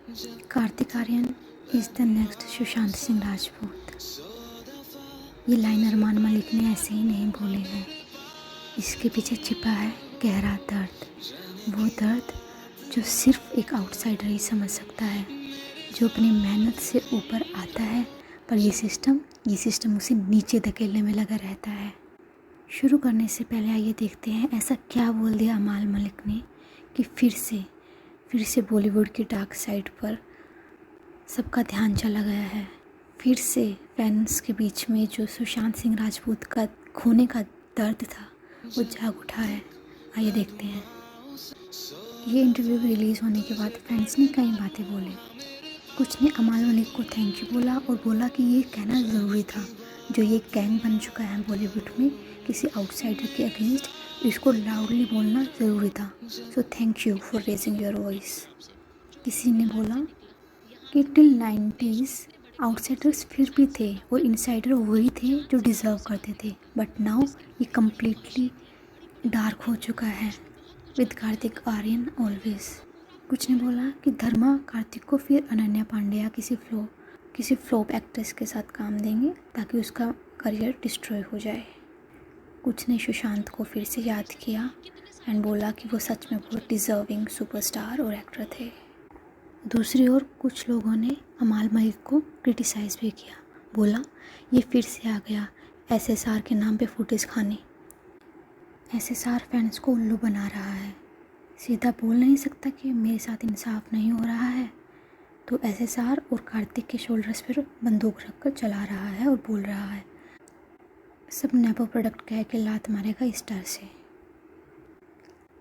Kartik Aaryan is the next Sushant Singh Rajput. ये line Armaan Malik ने ऐसे ही नहीं बोले हैं। इसके पीछे छिपा है गहरा दर्द, वो दर्द जो सिर्फ एक आउटसाइडर ही समझ सकता है, जो अपनी मेहनत से ऊपर आता है पर ये सिस्टम उसे नीचे धकेलने में लगा रहता है। शुरू करने से पहले आइए देखते हैं ऐसा क्या बोल दिया अमाल मलिक ने कि फिर से बॉलीवुड की डार्क साइड पर सबका ध्यान चला गया है। फिर से फैंस के बीच में जो सुशांत सिंह राजपूत का खोने का दर्द था वो जाग उठा है। आइए देखते हैं। ये इंटरव्यू रिलीज़ होने के बाद फैंस ने कई बातें बोली। कुछ ने अमाल मलिक को थैंक यू बोला और बोला कि ये कहना ज़रूरी था, जो ये गैंग बन चुका है बॉलीवुड में किसी आउटसाइडर के अगेंस्ट, इसको लाउडली बोलना ज़रूरी था। So thank you for raising your voice. किसी ने बोला कि टिल 90s आउटसाइडर्स फिर भी थे और इनसाइडर वही थे जो डिज़र्व करते थे, बट नाउ ये कम्प्लीटली डार्क हो चुका है विद कार्तिक आर्यन ऑलवेज। कुछ ने बोला कि धर्मा कार्तिक को फिर अनन्या पांड्या किसी फ्लॉप एक्ट्रेस के साथ काम देंगे ताकि उसका करियर डिस्ट्रॉय हो जाए। कुछ ने सुशांत को फिर से याद किया एंड बोला कि वो सच में बहुत डिज़र्विंग सुपरस्टार और एक्टर थे। दूसरी ओर कुछ लोगों ने अमाल मलिक को क्रिटिसाइज़ भी किया, बोला ये फिर से आ गया एसएसआर के नाम पे फुटेज खाने। एसएसआर फैंस को उल्लू बना रहा है, सीधा बोल नहीं सकता कि मेरे साथ इंसाफ नहीं हो रहा है, तो एसएसआर और कार्तिक के शोल्डर्स पर बंदूक रखकर चला रहा है और बोल रहा है सब नेपो प्रोडक्ट कह के लात मारेगा इस डर से।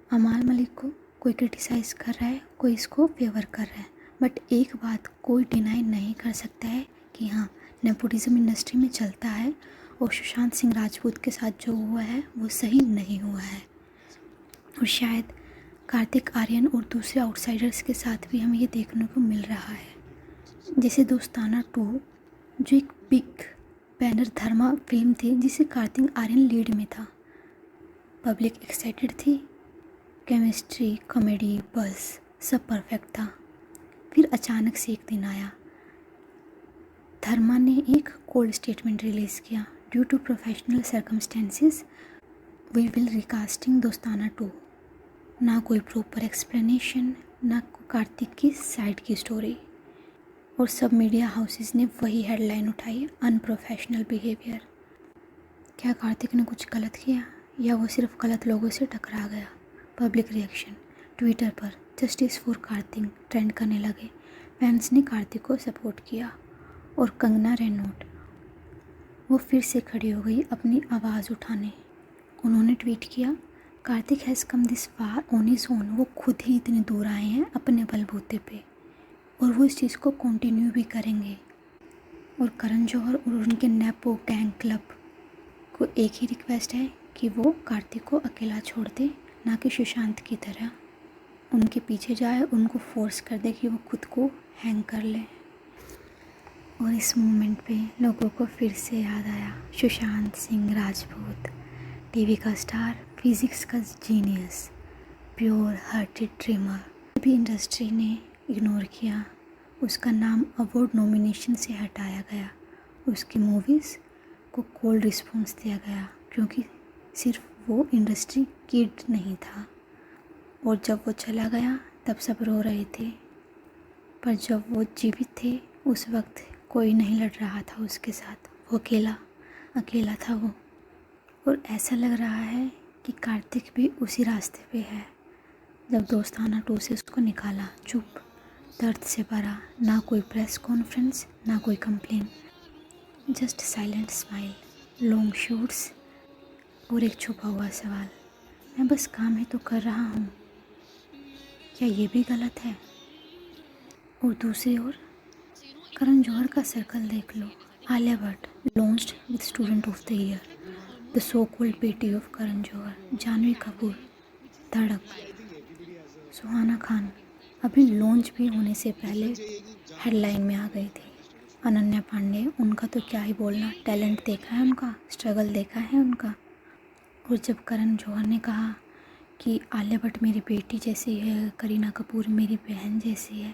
अमाल मलिक को कोई क्रिटिसाइज़ कर रहा है, कोई इसको फेवर कर रहा है, बट एक बात कोई डिनाई नहीं कर सकता है कि हाँ, नेपोटिज्म इंडस्ट्री में चलता है और सुशांत सिंह राजपूत के साथ जो हुआ है वो सही नहीं हुआ है। और शायद कार्तिक आर्यन और दूसरे आउटसाइडर्स के साथ भी हमें ये देखने को मिल रहा है। जैसे दोस्ताना 2 जो एक बिग बैनर धर्मा फिल्म थी जिसे कार्तिक आर्यन लीड में था। पब्लिक एक्साइटेड थी, केमिस्ट्री, कॉमेडी, बस सब परफेक्ट था। फिर अचानक से एक दिन आया, धर्मा ने एक कोल्ड स्टेटमेंट रिलीज़ किया, due to professional circumstances we will recasting Dostana 2। ना कोई प्रॉपर एक्सप्लेनेशन, ना कार्तिक की साइड की स्टोरी, और सब मीडिया हाउसेस ने वही हेडलाइन उठाई, अनप्रोफेशनल बिहेवियर। क्या कार्तिक ने कुछ गलत किया या वो सिर्फ गलत लोगों से टकरा गया? पब्लिक रिएक्शन ट्विटर पर जस्टिस फॉर कार्तिक ट्रेंड करने लगे। फैंस ने कार्तिक को सपोर्ट किया और कंगना रनौत वो फिर से खड़ी हो गई अपनी आवाज़ उठाने। उन्होंने ट्वीट किया, Kartik has come this far on his own. वो खुद ही इतने दूर आए हैं अपने बलबूते पे और वो इस चीज़ को कंटिन्यू भी करेंगे। और करण जौहर और उनके नेपो गैंग क्लब को एक ही रिक्वेस्ट है कि वो कार्तिक को अकेला छोड़ दे, ना कि सुशांत की तरह उनके पीछे जाए, उनको फोर्स कर दे कि वो खुद को हैंग कर ले। और इस मोमेंट पे लोगों को फिर से याद आया सुशांत सिंह राजपूत, टीवी का स्टार, फिजिक्स का जीनियस, प्योर हार्टेड ड्रीमर। भी इंडस्ट्री ने इग्नोर किया, उसका नाम अवार्ड नॉमिनेशन से हटाया गया, उसकी मूवीज़ को कोल्ड रिस्पॉन्स दिया गया क्योंकि सिर्फ वो इंडस्ट्री किड नहीं था। और जब वो चला गया तब सब रो रहे थे, पर जब वो जीवित थे उस वक्त कोई नहीं लड़ रहा था उसके साथ, वो अकेला था वो। और ऐसा लग रहा है कि कार्तिक भी उसी रास्ते पे है। जब दोस्ताना 2 से उसको निकाला, चुप, दर्द से भरा, ना कोई प्रेस कॉन्फ्रेंस, ना कोई complain, just silent smile, long shoots और एक छुपा हुआ सवाल, मैं बस काम ही तो कर रहा हूँ, क्या ये भी गलत है? और दूसरी ओर करण जौहर का सर्कल देख लो, Alia Bhatt launched with student of the year, the so called बेटी ऑफ करण जौहर, जानवी कपूर, धड़क, सुहाना खान अभी लॉन्च भी होने से पहले हेडलाइन में आ गई थी। अनन्या पांडे, उनका तो क्या ही बोलना, टैलेंट देखा है उनका, स्ट्रगल देखा है उनका। और जब करण जौहर ने कहा कि आलिया भट्ट मेरी बेटी जैसी है, करीना कपूर मेरी बहन जैसी है,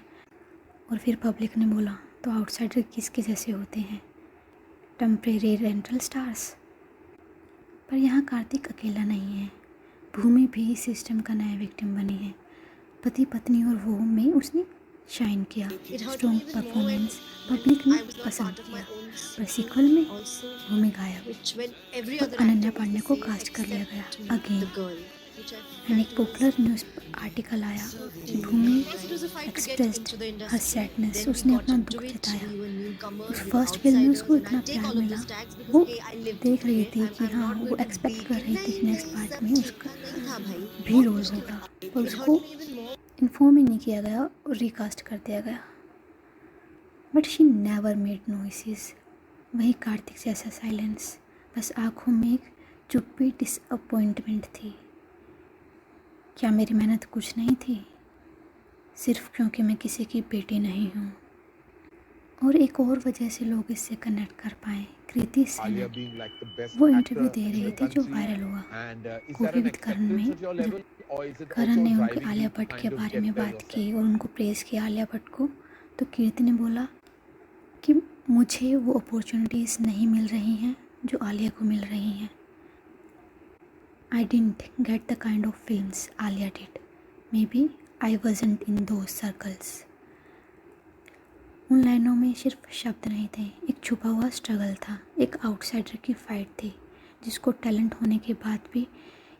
और फिर पब्लिक ने बोला तो आउटसाइडर किसके जैसे होते हैं, टेम्परेरी रेंटल स्टार्स। पर यहाँ कार्तिक अकेला नहीं है, भूमि भी सिस्टम का नया विक्टिम बनी है। पति पत्नी और वो में उसने शाइन किया, स्ट्रॉन्ग परफॉर्मेंस पब्लिक ने पसंद किया, पर सीक्वल में भूमि गायब और अनन्या पांडे को कास्ट कर लिया गया अगेन। एंड एक पॉपुलर न्यूज़ आर्टिकल आया, भूमि एक्सप्रेस्ड हर सैडनेस, उसने अपना दुख जताया। उस फर्स्ट फिल्म में उसको इतना प्यार मिला, वो देख रही थी कि हाँ, वो एक्सपेक्ट कर रही थी कि नेक्स्ट पार्ट में उसका भी रोल होगा, पर उसको इन्फॉर्म ही नहीं किया गया और रिकास्ट कर दिया गया। But she never made noises, वही कार्तिक जैसा साइलेंस, बस आँखों में एक चुप्पी डिसअपॉइंटमेंट थी। क्या मेरी मेहनत कुछ नहीं थी, सिर्फ क्योंकि मैं किसी की बेटी नहीं हूँ। और एक और वजह से लोग इससे कनेक्ट कर पाए, कृति सेनन। वो इंटरव्यू दे रही थी जो वायरल हुआ कॉफी विद करण में, जब करण ने उनके आलिया भट्ट के बारे में बात की और उनको प्रेज़ किया आलिया भट्ट को, तो कीर्ति ने बोला कि मुझे वो अपॉर्चुनिटीज़ नहीं मिल रही हैं जो आलिया को मिल रही हैं। I didn't get the kind of films Alia did. Maybe I wasn't in those circles. उन लाइनों में सिर्फ शब्द नहीं थे, एक छुपा हुआ स्ट्रगल था, एक आउटसाइडर की फाइट थी जिसको टैलेंट होने के बाद भी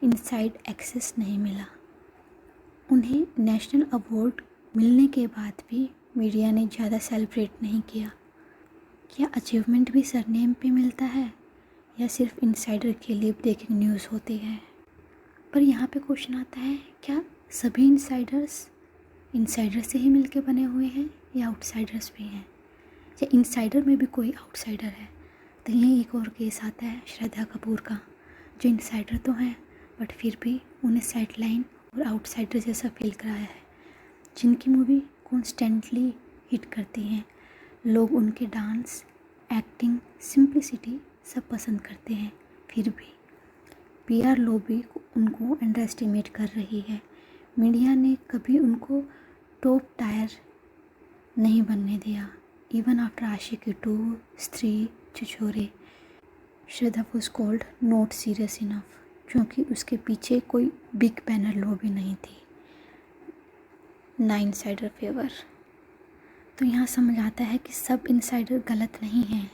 इनसाइड एक्सेस नहीं मिला। उन्हें नेशनल अवार्ड मिलने के बाद भी मीडिया ने ज़्यादा सेलिब्रेट नहीं किया। क्या अचीवमेंट भी सरनेम पे मिलता है या सिर्फ इनसाइडर के लिए ब्रेकिंग न्यूज़ होती है? पर यहाँ पे क्वेश्चन आता है, क्या सभी इनसाइडर से ही मिलके बने हुए हैं या आउटसाइडर्स भी हैं, या इनसाइडर में भी कोई आउटसाइडर है? तो यही एक और केस आता है श्रद्धा कपूर का, जो इनसाइडर तो हैं बट फिर भी उन्हें साइडलाइन और आउटसाइडर जैसा फील कराया है, जिनकी मूवी कॉन्स्टेंटली हिट करती हैं। लोग उनके डांस, एक्टिंग, सिंप्लिसिटी सब पसंद करते हैं, फिर भी PR लॉबी उनको अंडर एस्टिमेट कर रही है। मीडिया ने कभी उनको टॉप टायर नहीं बनने दिया। Even after Aashiqui 2, Stree, Chhichhore, Shraddha was called not serious enough, क्योंकि उसके पीछे कोई बिग बैनर लॉबी नहीं थी, ना इनसाइडर फेवर। तो यहाँ समझ आता है कि सब इनसाइडर गलत नहीं हैं,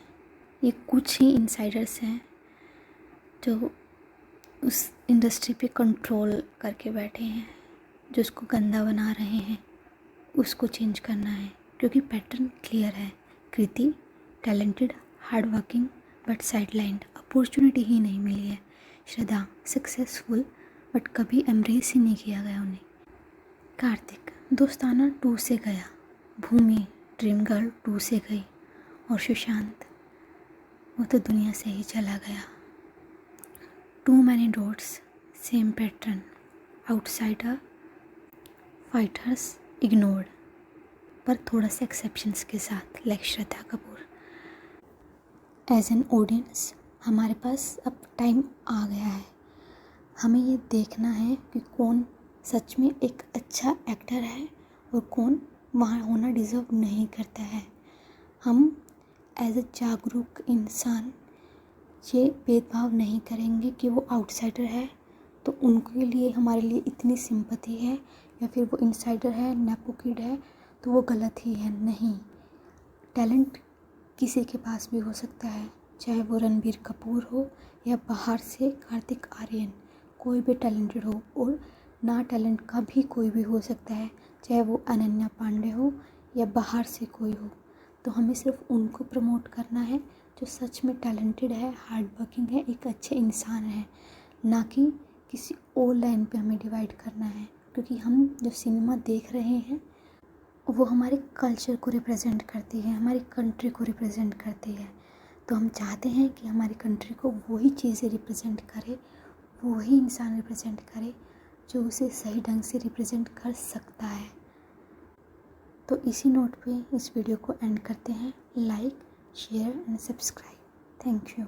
ये कुछ ही इनसाइडर्स हैं जो उस इंडस्ट्री पे कंट्रोल करके बैठे हैं, जो उसको गंदा बना रहे हैं। उसको चेंज करना है, क्योंकि पैटर्न क्लियर है। Kriti talented, hard working, but sidelined, opportunity ही नहीं मिली है। श्रद्धा सक्सेसफुल, बट कभी एम्ब्रेस ही नहीं किया गया उन्हें। कार्तिक दोस्ताना 2 से गया, भूमि ड्रीम गर्ल 2 से गई, और सुशांत वो तो दुनिया से ही चला गया। Too many dots, same pattern, outsider, fighters ignored, पर थोड़ा सा एक्सेप्शंस के साथ, like Shraddha Kapoor. As an audience हमारे पास अब टाइम आ गया है, हमें ये देखना है कि कौन सच में एक अच्छा एक्टर है और कौन वहाँ होना डिज़र्व नहीं करता है। हम एज ए जागरूक इंसान ये भेदभाव नहीं करेंगे कि वो आउटसाइडर है तो उनके लिए हमारे लिए इतनी सिंपैथी है, या फिर वो इनसाइडर है, नेपो किड है तो वो गलत ही है। नहीं, टैलेंट किसी के पास भी हो सकता है, चाहे वो रणबीर कपूर हो या बाहर से कार्तिक आर्यन, कोई भी टैलेंटेड हो, और ना टैलेंट का भी कोई भी हो सकता है, चाहे वो अनन्या पांडे हो या बाहर से कोई हो। तो हमें सिर्फ उनको प्रमोट करना है जो सच में टैलेंटेड है, हार्ड वर्किंग है, एक अच्छे इंसान है, ना कि किसी और लाइन पे हमें डिवाइड करना है। क्योंकि हम जो सिनेमा देख रहे हैं वो हमारे कल्चर को रिप्रेजेंट करती है, हमारी कंट्री को रिप्रेजेंट करती है। तो हम चाहते हैं कि हमारी कंट्री को वही चीज़ें रिप्रेजेंट करे, वही इंसान रिप्रेजेंट करे जो उसे सही ढंग से रिप्रेजेंट कर सकता है। तो इसी नोट पे इस वीडियो को एंड करते हैं। Like, share and subscribe. Thank you.